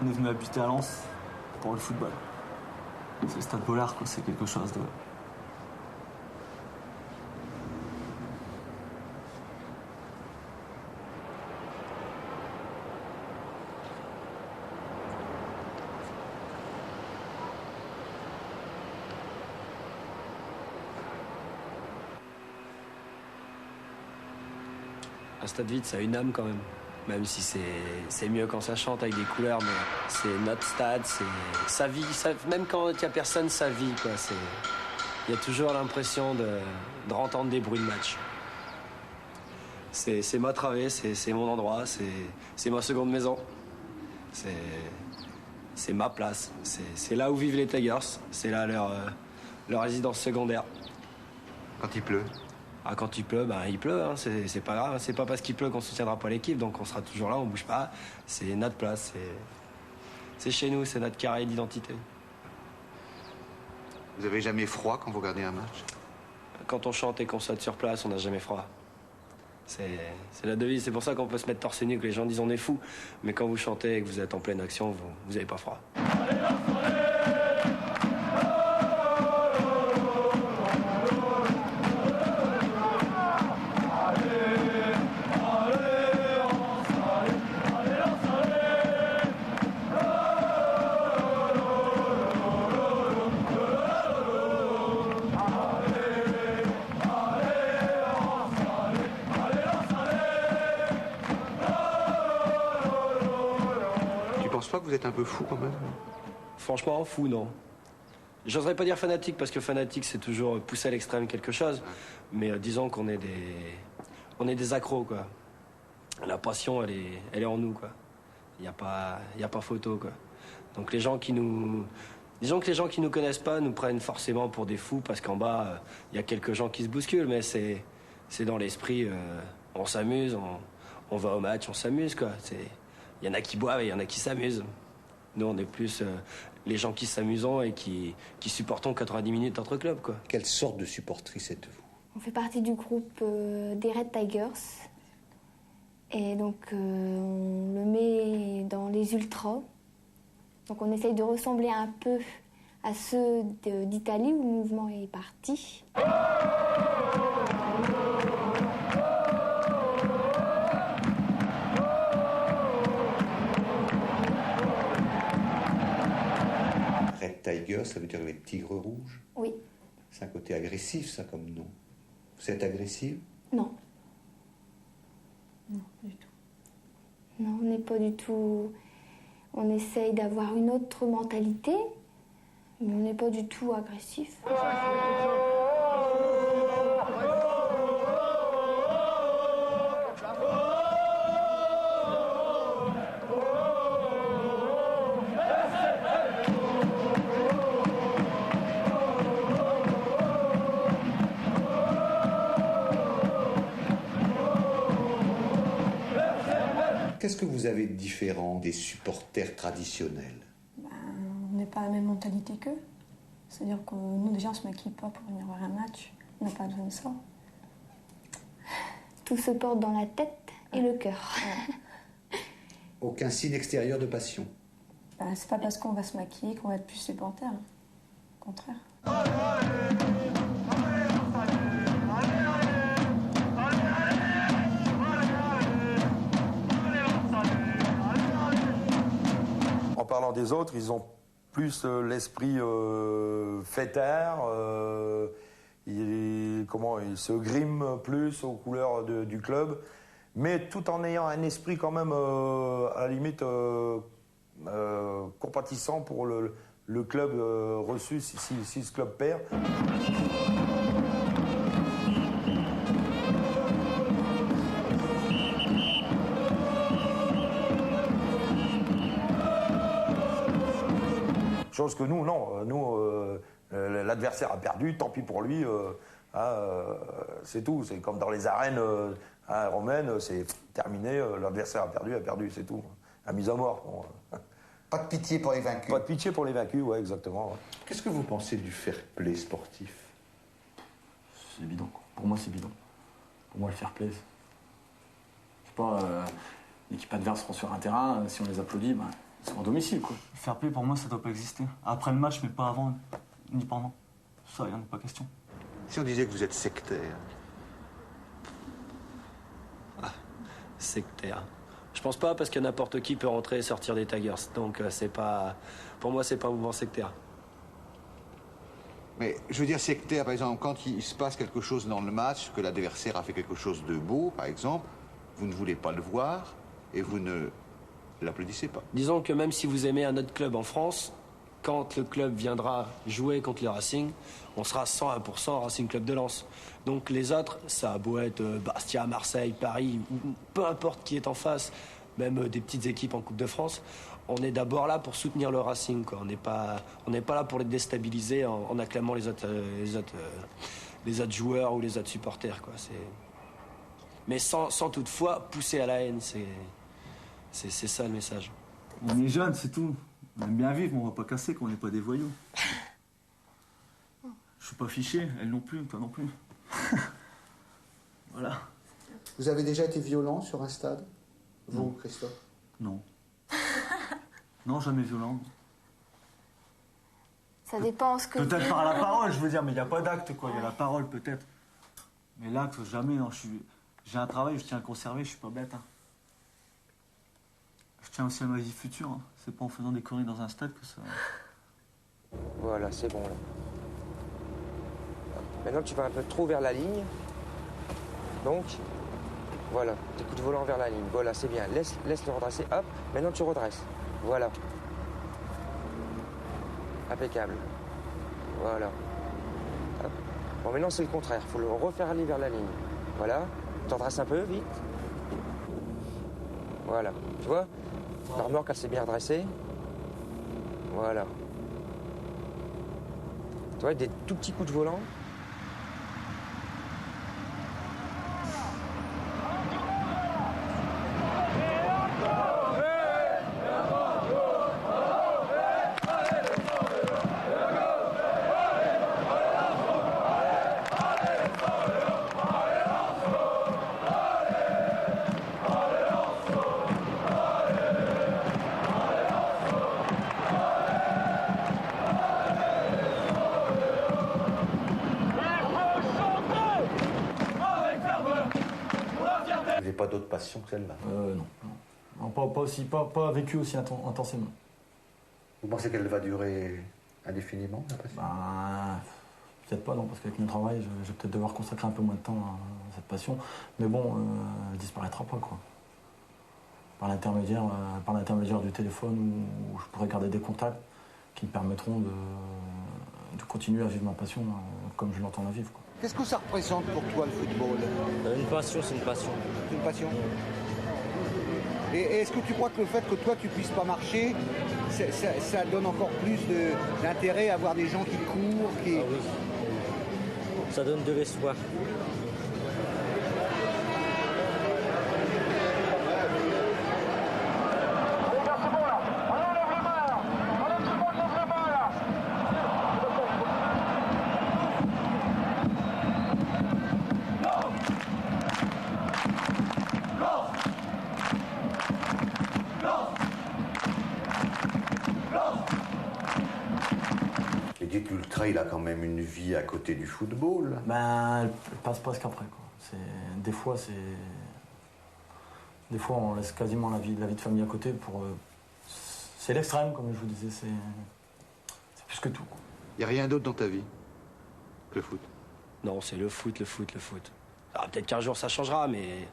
On est venu habiter à Lens pour le football. C'est le Stade Bollaert, quoi. C'est quelque chose de... Un stade vide, ça a une âme quand même. Même si c'est mieux quand ça chante avec des couleurs, mais c'est notre stade, c'est sa vie. Même quand il n'y a personne, sa vie, quoi. Il y a toujours l'impression de entendre des bruits de match. C'est ma travée, c'est mon endroit, c'est ma seconde maison. C'est ma place. C'est là où vivent les Tigers. C'est là leur résidence secondaire. Quand il pleut? Ah, quand il pleut, ben, il pleut, hein. C'est pas grave. C'est pas parce qu'il pleut qu'on soutiendra pas l'équipe, donc on sera toujours là, on bouge pas. C'est notre place, c'est chez nous, c'est notre carré d'identité. Vous avez jamais froid quand vous regardez un match? Quand on chante et qu'on saute sur place, on n'a jamais froid. C'est la devise, c'est pour ça qu'on peut se mettre torse nu, que les gens disent on est fou. Mais quand vous chantez et que vous êtes en pleine action, vous avez pas froid. Vous êtes un peu fou quand même? Franchement, fou, non. J'oserais pas dire fanatique, parce que fanatique, c'est toujours pousser à l'extrême quelque chose. Mais disons qu'on est des accros, quoi. La passion, elle est en nous, quoi. Il n'y a pas photo, quoi. Donc disons que les gens qui nous connaissent pas nous prennent forcément pour des fous, parce qu'en bas, il y a quelques gens qui se bousculent, mais c'est dans l'esprit, on s'amuse, on va au match, on s'amuse, quoi. Il y en a qui boivent et il y en a qui s'amusent. Nous, on est plus les gens qui s'amusons et qui supportons 90 minutes entre clubs, quoi. Quelle sorte de supportrice êtes-vous? On fait partie du groupe des Red Tigers. Et donc, on le met dans les ultras. Donc, on essaye de ressembler un peu à ceux d'Italie où le mouvement est parti. Red Tiger, ça veut dire les tigres rouges? Oui. C'est un côté agressif, ça, comme nom. Vous êtes agressive? Non. Non, pas du tout. Non, on n'est pas du tout... On essaye d'avoir une autre mentalité, mais on n'est pas du tout agressif. Qu'est-ce que vous avez de différent des supporters traditionnels? On n'est pas la même mentalité qu'eux. C'est-à-dire que nous, déjà, on ne se maquille pas pour venir voir un match. On n'a pas besoin de ça. Tout se porte dans la tête et le cœur. Ouais. Aucun signe extérieur de passion? C'est pas parce qu'on va se maquiller qu'on va être plus supporter. Au contraire. En parlant des autres, ils ont plus l'esprit fêtard, ils se griment plus aux couleurs du club, mais tout en ayant un esprit quand même, à la limite, compatissant pour le club reçu si ce club perd. Chose que nous, non. Nous, l'adversaire a perdu, tant pis pour lui. C'est tout. C'est comme dans les arènes romaines, c'est terminé. L'adversaire a perdu, c'est tout. La mise à mort. Bon. Pas de pitié pour les vaincus? Pas de pitié pour les vaincus, ouais, exactement. Ouais. Qu'est-ce que vous pensez du fair play sportif? C'est bidon, quoi. Pour moi, c'est bidon. Pour moi, le fair play, je sais pas, l'équipe adverse seront sur un terrain, si on les applaudit, bah, C'est mon domicile, quoi. Le fair play, pour moi, ça doit pas exister. Après le match, mais pas avant, ni pendant. Ça, il n'y en a pas question. Si on disait que vous êtes sectaire, Sectaire. Je pense pas parce que n'importe qui peut rentrer et sortir des Tigers. Donc c'est pas. Pour moi, c'est pas un mouvement sectaire. mais je veux dire sectaire, par exemple, quand il se passe quelque chose dans le match, que l'adversaire a fait quelque chose de beau, par exemple, vous ne voulez pas le voir et vous ne l'applaudissez pas. Disons que même si vous aimez un autre club en France, quand le club viendra jouer contre le Racing, on sera 101% Racing Club de Lens. Donc les autres, ça a beau être Bastia, Marseille, Paris, ou peu importe qui est en face, même des petites équipes en Coupe de France, on est d'abord là pour soutenir le Racing, quoi. On n'est pas là pour les déstabiliser en acclamant les autres joueurs ou les autres supporters, quoi. Mais sans toutefois pousser à la haine, c'est ça le message. On est jeunes, c'est tout. On aime bien vivre, mais on va pas casser, qu'on n'est pas des voyous. Je suis pas fiché, elle non plus, toi non plus. Voilà. Vous avez déjà été violent sur un stade, vous, Christophe? Non. Non, jamais violent. Ça dépend ce que... Peut-être par la parole, je veux dire, mais il n'y a pas d'acte, quoi. Il y a la parole, peut-être. Mais l'acte, jamais, non. J'ai un travail, je tiens à le conserver, je suis pas bête. Hein. Je tiens aussi à ma vie future. Hein. C'est pas en faisant des conneries dans un stade que ça... Voilà, c'est bon, là. Maintenant, tu vas un peu trop vers la ligne. Donc, voilà, tes coups de volant vers la ligne. Voilà, c'est bien. Laisse le redresser. Hop, maintenant tu redresses. Voilà. Impeccable. Voilà. Hop. Bon, maintenant, c'est le contraire. Il faut le refaire aller vers la ligne. Voilà. Tu redresses un peu, vite. Voilà. Tu vois? La remorque, elle s'est bien redressée. Voilà. Tu vois, des tout petits coups de volant. Vous n'avez pas d'autre passion que celle-là? Non, pas vécu aussi intensément. Vous pensez qu'elle va durer indéfiniment, la passion? Peut-être pas, non, parce qu'avec mon travail, je vais peut-être devoir consacrer un peu moins de temps à cette passion. Mais bon, elle disparaîtra pas, quoi. Par l'intermédiaire du téléphone, où je pourrais garder des contacts qui me permettront de continuer à vivre ma passion comme je l'entends la vivre, quoi. Qu'est-ce que ça représente pour toi, le football? Une passion, c'est une passion. C'est une passion. Et est-ce que tu crois que le fait que toi, tu puisses pas marcher, ça donne encore plus d'intérêt à voir des gens qui courent, qui... Ah oui. Ça donne de l'espoir. Et dites, l'ultra, il a quand même une vie à côté du football. Elle passe presque après, quoi. Des fois, on laisse quasiment la vie de famille à côté pour... c'est l'extrême, comme je vous disais, c'est plus que tout, quoi. Il n'y a rien d'autre dans ta vie que le foot? Non, c'est le foot. Alors, peut-être qu'un jour ça changera, mais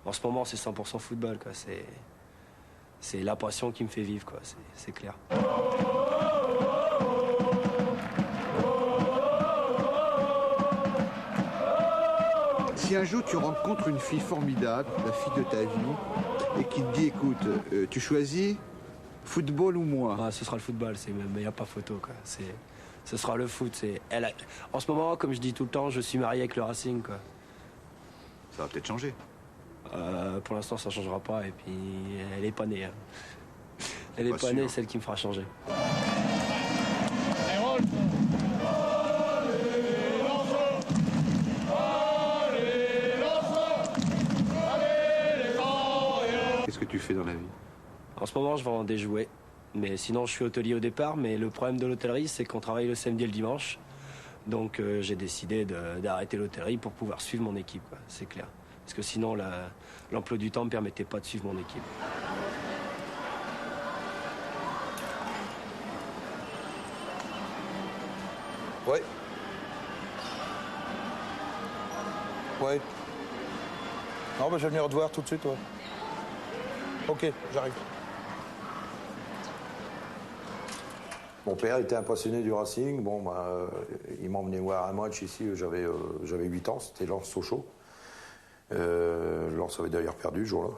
en ce moment c'est 100% football, quoi. C'est la passion qui me fait vivre, quoi. C'est clair. Si un jour tu rencontres une fille formidable, la fille de ta vie, et qui te dit, écoute, tu choisis football ou moi? Ce sera le football, mais il n'y a pas photo, quoi. Ce sera le foot. En ce moment, comme je dis tout le temps, je suis marié avec le Racing, quoi. Ça va peut-être changer. Pour l'instant, ça ne changera pas, et puis elle est pas née. Hein. Elle est pas née, celle qui me fera changer. Qu'est-ce que tu fais dans la vie? En ce moment, je vends des jouets. Mais sinon, je suis hôtelier au départ. Mais le problème de l'hôtellerie, c'est qu'on travaille le samedi et le dimanche. Donc j'ai décidé d'arrêter l'hôtellerie pour pouvoir suivre mon équipe, quoi, c'est clair. Parce que sinon, l'emploi du temps ne me permettait pas de suivre mon équipe. Ouais. Ouais. Non, bah, je vais venir te voir tout de suite, ouais. Ok, j'arrive. Mon père était un passionné du Racing. Bon, bah, il m'emmenait voir un match ici, j'avais 8 ans, c'était Lens-Sochaux. Lens avait d'ailleurs perdu ce jour-là.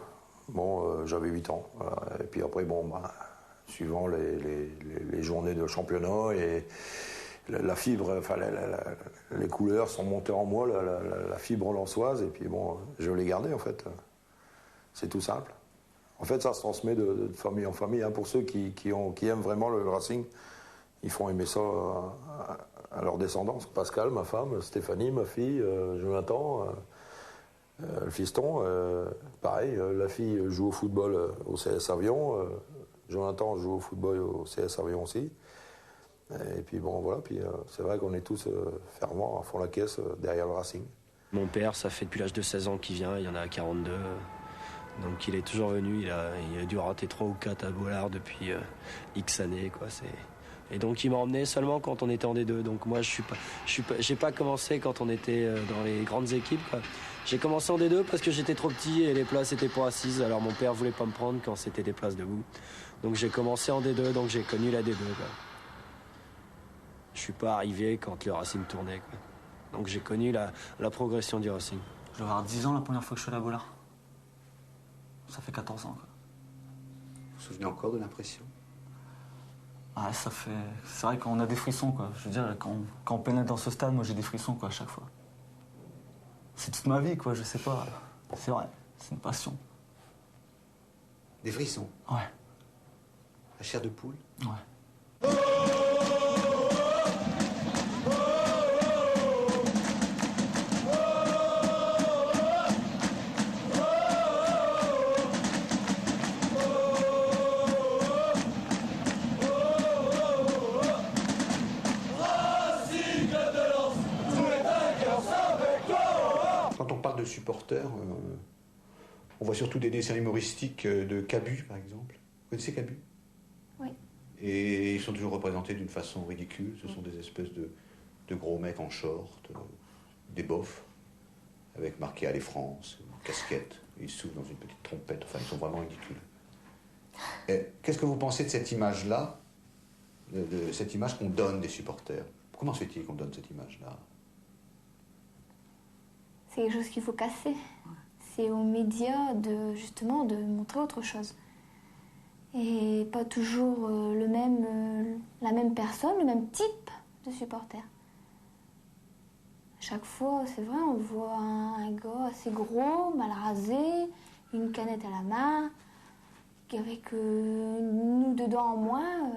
Bon, j'avais 8 ans. Voilà. Et puis après, bon, bah, suivant les journées de championnat et la fibre, enfin, les couleurs sont montées en moi, la fibre lensoise, et puis bon, je l'ai gardée en fait. C'est tout simple. En fait, ça se transmet de famille en famille. Hein. Pour ceux qui aiment vraiment le Racing, ils font aimer ça à leur descendance. Pascal, ma femme, Stéphanie, ma fille, Jonathan, le fiston, pareil, la fille joue au football au CS Avion, Jonathan joue au football au CS Avion aussi. Et puis bon, voilà, puis c'est vrai qu'on est tous fervents, à fond la caisse derrière le Racing. Mon père, ça fait depuis l'âge de 16 ans qu'il vient, il y en a 42. Donc il est toujours venu, il a dû rater 3 ou 4 à Bollard depuis X années, quoi. Et donc il m'a emmené seulement quand on était en D2. Donc moi j'ai pas commencé quand on était dans les grandes équipes, quoi. J'ai commencé en D2 parce que j'étais trop petit et les places étaient pas assises. Alors mon père voulait pas me prendre quand c'était des places debout. Donc j'ai commencé en D2, donc j'ai connu la D2, quoi. Je suis pas arrivé quand le Racing tournait, quoi. Donc j'ai connu la progression du Racing. Je vais avoir 10 ans la première fois que je suis allé à Bollard. Ça fait 14 ans, quoi. Vous vous souvenez encore de l'impression? Ah, ça fait... C'est vrai qu'on a des frissons, quoi. Je veux dire, quand on pénètre dans ce stade, moi j'ai des frissons, quoi, à chaque fois. C'est toute ma vie, quoi, je sais pas. C'est vrai, c'est une passion. Des frissons? Ouais. La chair de poule? Ouais. Quand on parle de supporters, on voit surtout des dessins humoristiques de Cabu, par exemple. Vous connaissez Cabu? Oui. Et ils sont toujours représentés d'une façon ridicule. Ce sont des espèces de gros mecs en short, des bofs, avec marqué Allez France, une casquette. Ils soufflent dans une petite trompette. Enfin, ils sont vraiment ridicules. Qu'est-ce que vous pensez de cette image-là, de cette image qu'on donne des supporters? Comment se fait-il qu'on donne cette image-là? C'est quelque chose qu'il faut casser. C'est aux médias justement de montrer autre chose. Et pas toujours la même personne, le même type de supporter. Chaque fois, c'est vrai, on voit un gars assez gros, mal rasé, une canette à la main, avec nous dedans en moins.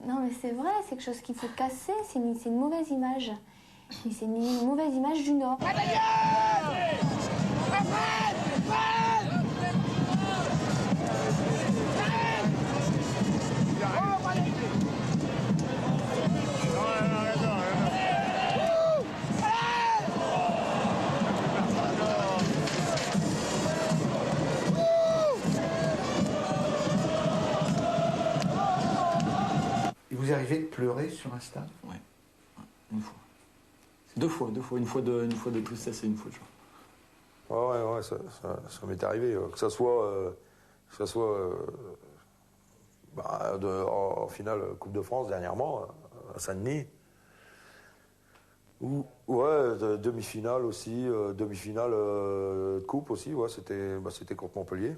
Non mais c'est vrai, c'est quelque chose qu'il faut casser, c'est une mauvaise image. Et c'est une mauvaise image du Nord. Il vous est arrivé de pleurer sur un stade? Ouais, une fois. Deux fois. Une fois de tristesse et une fois de joie. Ouais, ça m'est arrivé. Que ça soit en finale Coupe de France dernièrement, à Saint-Denis. Ouais, demi-finale aussi, demi-finale de Coupe aussi, ouais, c'était contre Montpellier.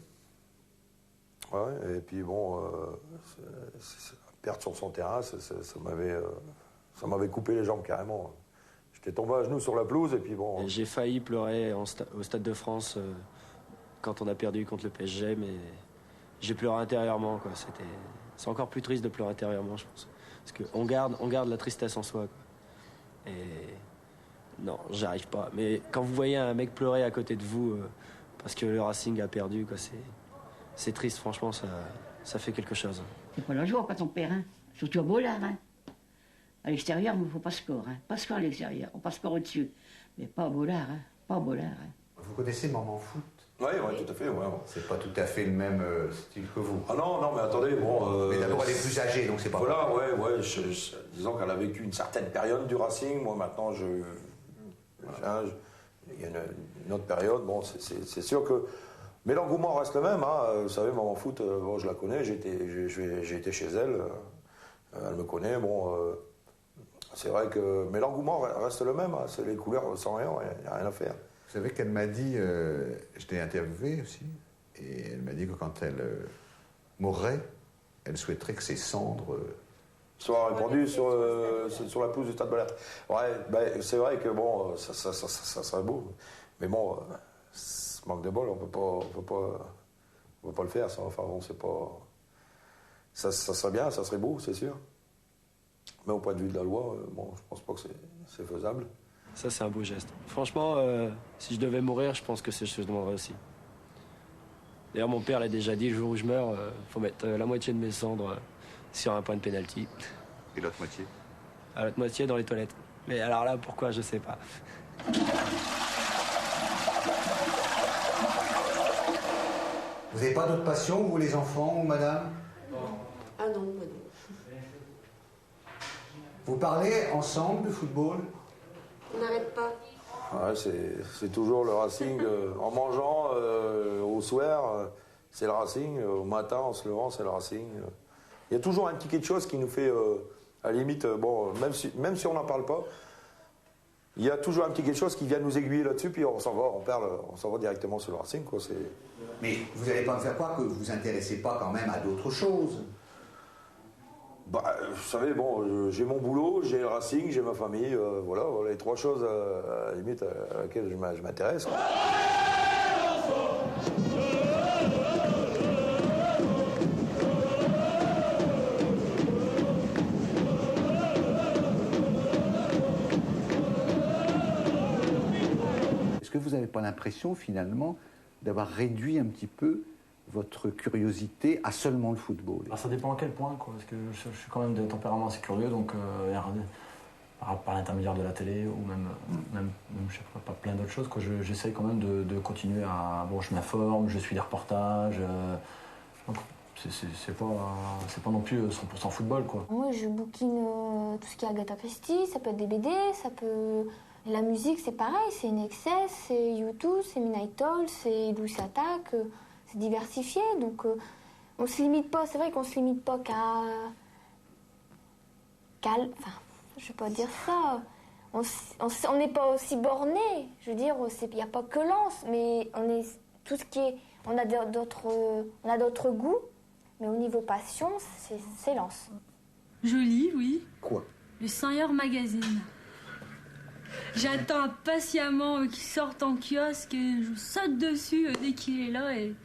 Ouais, et puis bon, perdre sur son terrain, ça m'avait coupé les jambes carrément. J'étais tombé à genoux sur la pelouse et puis bon... J'ai failli pleurer au Stade de France quand on a perdu contre le PSG, mais j'ai pleuré intérieurement, quoi. C'est encore plus triste de pleurer intérieurement, je pense. Parce qu'on garde la tristesse en soi, quoi. Et non, j'arrive pas. Mais quand vous voyez un mec pleurer à côté de vous parce que le Racing a perdu, quoi, c'est triste, franchement, ça fait quelque chose. C'est pas la joie quand on perd, hein. Surtout à Bollard, hein. À l'extérieur, il ne faut pas score, hein. Pas score à l'extérieur, on pas score au-dessus. Mais pas à Bollard, hein. Pas à Bollard, hein. Vous connaissez Maman Foot? Oui, tout à fait. Ouais. C'est pas tout à fait le même style que vous. Ah non, mais attendez, bon... mais d'abord, elle est plus âgée, donc c'est pas voilà, ouais, disons qu'elle a vécu une certaine période du Racing. Moi, maintenant, il y a une autre période. Bon, c'est sûr que... Mais l'engouement reste le même, hein. Vous savez, Maman Foot, bon, je la connais, j'ai été chez elle. Elle me connaît, bon... c'est vrai que... Mais l'engouement reste le même, hein. C'est les couleurs sans rien, il n'y a rien à faire. Vous savez qu'elle m'a dit, je l'ai interviewée aussi, et elle m'a dit que quand elle mourrait, elle souhaiterait que ses cendres soient répandues sur la pelouse du Stade Bollard. Ouais, ben, c'est vrai que bon, ça serait beau, mais bon, ce manque de bol, on peut pas le faire, ça. Enfin bon, c'est pas, ça serait bien, ça serait beau, c'est sûr. Mais au point de vue de la loi, bon, je pense pas que c'est faisable. Ça, c'est un beau geste. Franchement, si je devais mourir, je pense que c'est ce que je demanderais aussi. D'ailleurs, mon père l'a déjà dit, le jour où je meurs, faut mettre la moitié de mes cendres sur un point de pénalty. Et l'autre moitié? L'autre moitié dans les toilettes. Mais alors là, pourquoi, je sais pas. Vous n'avez pas d'autre passion, vous, les enfants, ou madame? Ah non, moi non. Vous parlez ensemble de football? On n'arrête pas. Ouais, c'est toujours le Racing. En mangeant, au soir, c'est le Racing. Au matin, en se levant, c'est le Racing. Il y a toujours un petit quelque chose qui nous fait, à la limite, bon, même si on n'en parle pas, il y a toujours un petit quelque chose qui vient nous aiguiller là-dessus, puis on s'en va directement sur le Racing, quoi. Mais vous n'allez pas me faire croire que vous vous intéressez pas quand même à d'autres choses? Bah, vous savez, bon, j'ai mon boulot, j'ai le Racing, j'ai ma famille, voilà, les trois choses à la limite à laquelle je m'intéresse. Est-ce que vous n'avez pas l'impression finalement d'avoir réduit un petit peu votre curiosité à seulement le football? Ça dépend à quel point, quoi, parce que je suis quand même de tempérament assez curieux, donc par l'intermédiaire de la télé ou même je sais pas plein d'autres choses, quoi, j'essaye quand même de continuer à... Bon, je m'informe, je suis des reportages, donc c'est pas non plus 100% football, quoi. Moi, je bouquine tout ce qui est Agatha Christie, ça peut être des BD, ça peut... La musique, c'est pareil, c'est INXS, c'est U2, c'est Midnight Oil, c'est Douce Attack... C'est diversifié, donc on se limite pas, c'est vrai qu'on se limite pas enfin, je vais pas dire ça, on n'est pas aussi borné, je veux dire, il n'y a pas que Lens, mais on est, tout ce qui est, on a d'autres goûts, mais au niveau passion, c'est Lens. Je lis, oui. Quoi? Le Seigneur Magazine. J'attends impatiemment qu'il sorte en kiosque et je saute dessus dès qu'il est là et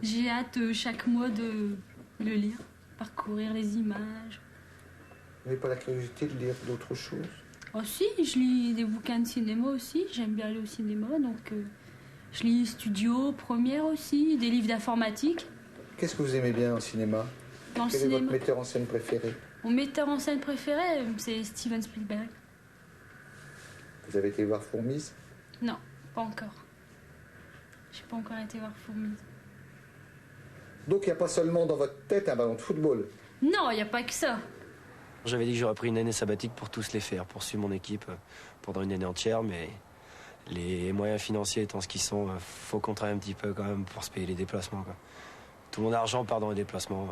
j'ai hâte chaque mois de le lire, parcourir les images. Vous n'avez pas la curiosité de lire d'autres choses? Oh si, je lis des bouquins de cinéma aussi, j'aime bien aller au cinéma, donc je lis Studio, Première aussi, des livres d'informatique. Qu'est-ce que vous aimez bien au cinéma? Dans le Quel cinéma, est votre metteur en scène préféré? mon metteur en scène préféré, c'est Steven Spielberg. Vous avez été voir Fourmise? Non, pas encore. J'ai pas encore été voir Fourmise. Donc il n'y a pas seulement dans votre tête un ballon de football? Non, il n'y a pas que ça. J'avais dit que j'aurais pris une année sabbatique pour tous les faire, pour suivre mon équipe pendant une année entière, mais les moyens financiers étant ce qu'ils sont, faut qu'on travaille un petit peu quand même pour se payer les déplacements, quoi. Tout mon argent part dans les déplacements.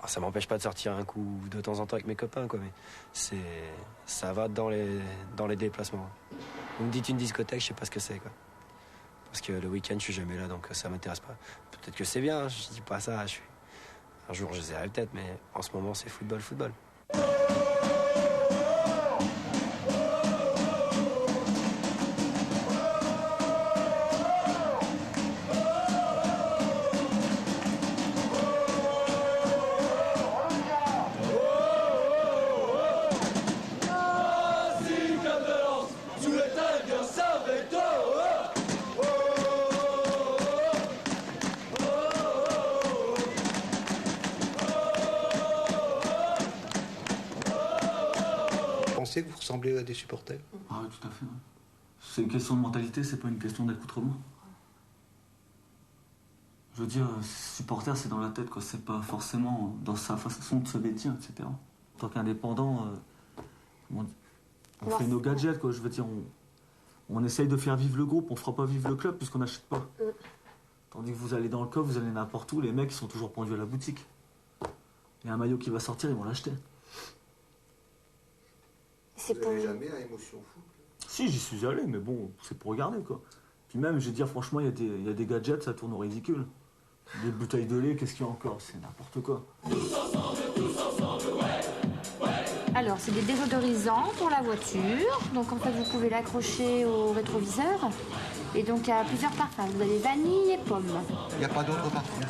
Ça m'empêche pas de sortir un coup de temps en temps avec mes copains, quoi, mais ça va dans les déplacements. Vous me dites une discothèque, je sais pas ce que c'est, quoi. Parce que le week-end, je suis jamais là, donc ça m'intéresse pas. Peut-être que c'est bien, je dis pas ça. Un jour, j'essaierai peut-être, mais en ce moment, c'est football. pensez que vous ressemblez à des supporters? Ah oui, tout à fait. Ouais. C'est une question de mentalité, c'est pas une question d'accoutrement. Je veux dire, supporter, c'est dans la tête, quoi. C'est pas forcément dans sa façon de se vêtir, etc. En tant qu'indépendant, on fait nos gadgets, quoi. Je veux dire, on essaye de faire vivre le groupe, on fera pas vivre le club puisqu'on n'achète pas. Tandis que vous allez dans le coffre, vous allez n'importe où, les mecs ils sont toujours pendus à la boutique. Il y a un maillot qui va sortir, ils vont l'acheter. Vous n'avez jamais à Émotion Foot? Si, j'y suis allé, mais bon, c'est pour regarder, quoi. Puis même, je veux dire, franchement, il y a des gadgets, ça tourne au ridicule. Des bouteilles de lait, qu'est-ce qu'il y a encore? C'est n'importe quoi. Alors, c'est des désodorisants pour la voiture. Donc, en fait, vous pouvez l'accrocher au rétroviseur. Et donc, il y a plusieurs parfums. Vous avez vanille et pomme. Il n'y a pas d'autres parfums?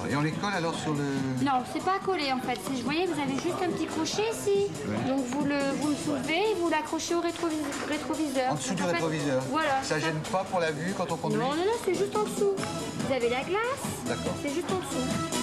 Et on les colle alors sur le... Non, c'est pas collé, en fait. Vous voyez, vous avez juste un petit crochet ici. Ouais. Donc, vous le soulevez et vous l'accrochez au rétroviseur. En dessous du rétroviseur? Voilà. Ça gêne pas pour la vue quand on conduit? Non, c'est juste en dessous. Vous avez la glace. D'accord. C'est juste en dessous.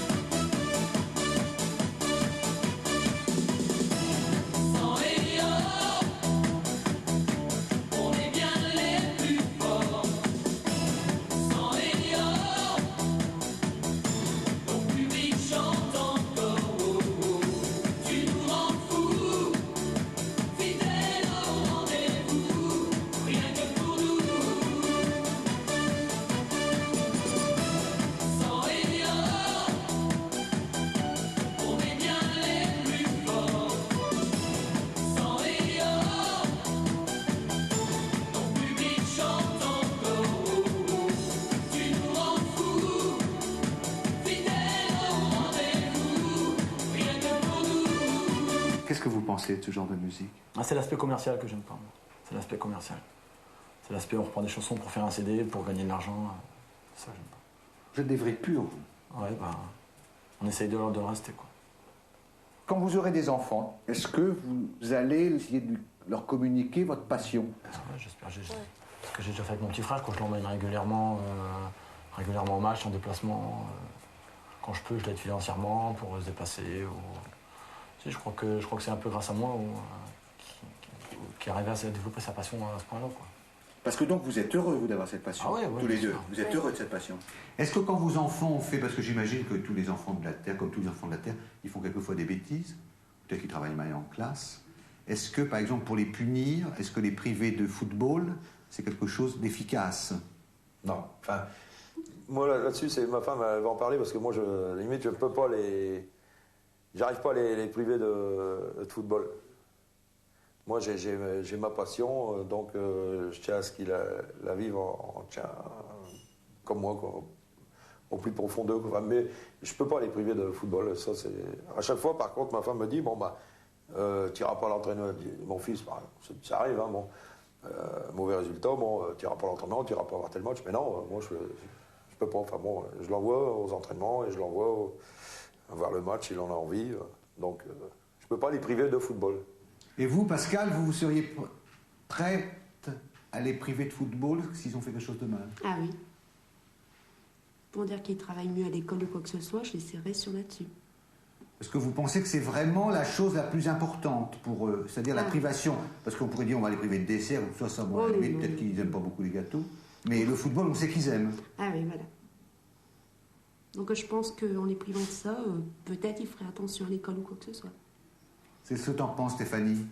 Qu'est-ce que vous pensez de ce genre de musique? C'est l'aspect commercial que j'aime pas. C'est l'aspect commercial. C'est l'aspect on reprend des chansons pour faire un CD, pour gagner de l'argent. Ça, j'aime pas. Vous êtes des vrais purs, vous? Ouais, bah, on essaye de le rester, quoi. Quand vous aurez des enfants, est-ce que vous allez essayer de leur communiquer votre passion? Ouais, j'espère. Ce que j'ai déjà fait avec mon petit frère, quand je l'emmène régulièrement au match, en déplacement. Quand je peux, je l'aide financièrement pour se déplacer. Je crois que c'est un peu grâce à moi qui arrive à développer sa passion à ce point-là, quoi. Parce que donc vous êtes heureux, vous, d'avoir cette passion, tous les deux. Vous êtes heureux de cette passion. Est-ce que quand vos enfants ont fait, parce que j'imagine que tous les enfants de la Terre, comme tous les enfants de la Terre, ils font quelquefois des bêtises, peut-être qu'ils travaillent mal en classe, est-ce que, par exemple, pour les punir, est-ce que les priver de football, c'est quelque chose d'efficace? Non. Enfin, moi, là-dessus, c'est ma femme, elle va en parler, parce que moi, limite, je ne peux pas les... J'arrive pas à les priver de football. Moi, j'ai ma passion, donc je tiens à ce qu'ils la vivent comme moi, quoi, au plus profond d'eux. Mais je peux pas les priver de football. Ça, c'est... À chaque fois, par contre, ma femme me dit, bon, bah, tu n'iras pas à l'entraînement. Mon fils, bah, ça arrive, hein, bon, mauvais résultat, bon, tu n'iras pas à l'entraînement, tu n'iras pas voir tel match. Mais non, moi, je peux pas. Enfin bon, je l'envoie aux entraînements et je l'envoie voir le match, il en a envie. Donc, je peux pas les priver de football. Et vous, Pascal, vous seriez prête à les priver de football s'ils ont fait quelque chose de mal? Ah oui. Pour dire qu'ils travaillent mieux à l'école ou quoi que ce soit, je les serrais sur là-dessus. Est-ce que vous pensez que c'est vraiment la chose la plus importante pour eux, c'est-à-dire la privation? Parce qu'on pourrait dire on va les priver de dessert, ou soit ça, bon, peut-être qu'ils n'aiment pas beaucoup les gâteaux. Mais le football, on sait qu'ils aiment. Ah oui, voilà. Donc je pense qu'en les privant de ça, peut-être ils feraient attention à l'école ou quoi que ce soit. C'est ce que t'en penses, Stéphanie?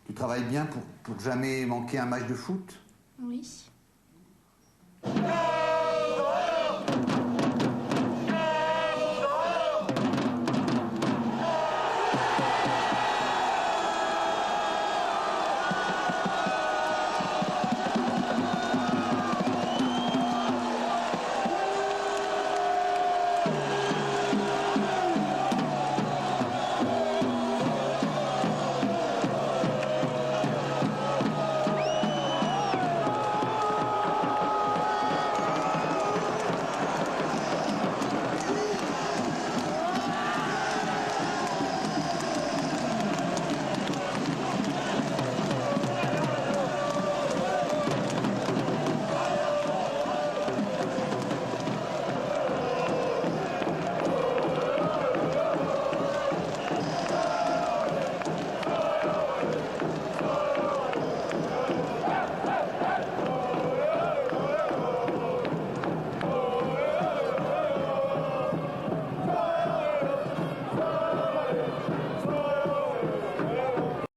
Tu travailles bien pour jamais manquer un match de foot? Oui.